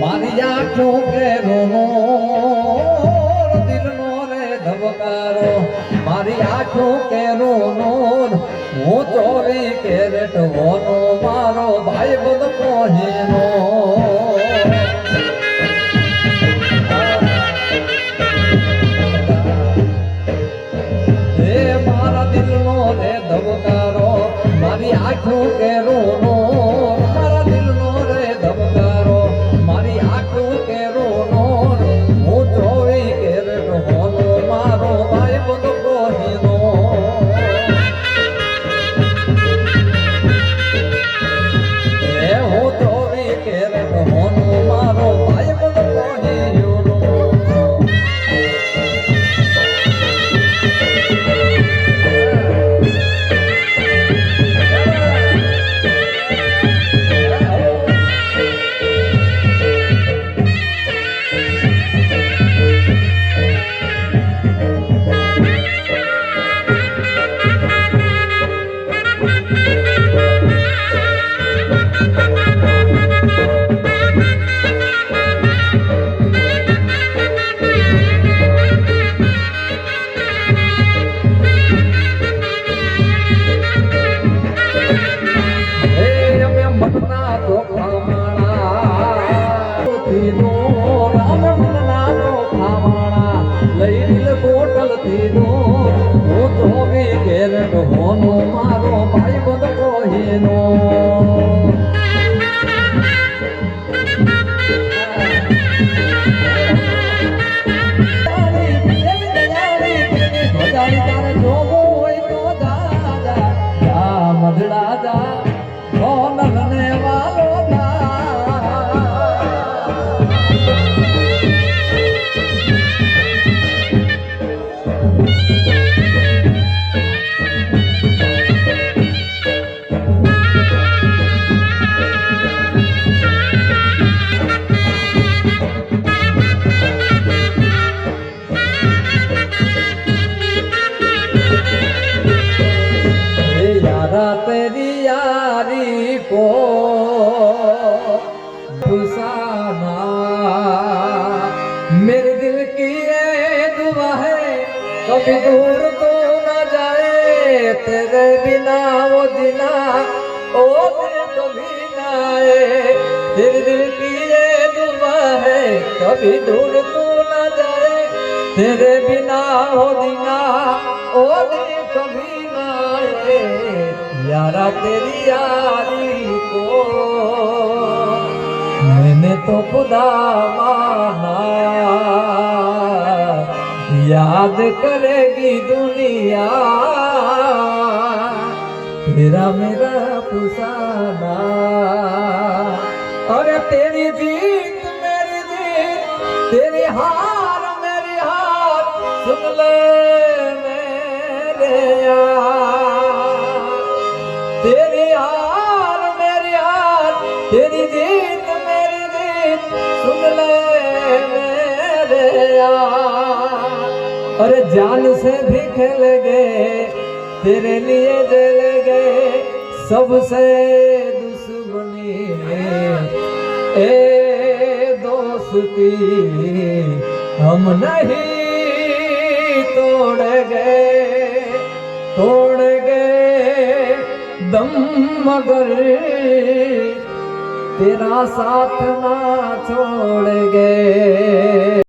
મારી આંખો કે રોનો દિલનો રે ધબકારો મારી આંખો કે રોનો હું ચોરી કેરેટ હોનો મારો ભાઈ બંધ કોહીનો હે મારા દિલનો રે ધબકારો મારી આંખો કે રોનો મારો ભાઈ બંધ કોહીનો મધડા જા ને વાલો तेरी यारी को फसाना मेरे दिल की ये दुआ है कभी दूर तो न जाए तेरे बिना वो दिना ओ दिल कभी ना आए तेरे दिल की ये दुआ है कभी दूर तो न जाए तेरे बिना वो दिना ओ दिल कभी ना आए यारा तेरी यारी को मैंने तो खुदा माना याद करेगी दुनिया तेरा मेरा फसाना अरे तेरी जीत मेरी जीत तेरी हार मेरी हार सुन ले मेरे यार तेरी हार मेरी हार तेरी जीत मेरी जीत सुन ले मेरे यार अरे जान से भी खेलेंगे तेरे लिए जलेंगे सबसे दुश्मनी ए दोस्ती हम नहीं तोड़ेंगे दम मगर तेरा साथ ना छोड़ेंगे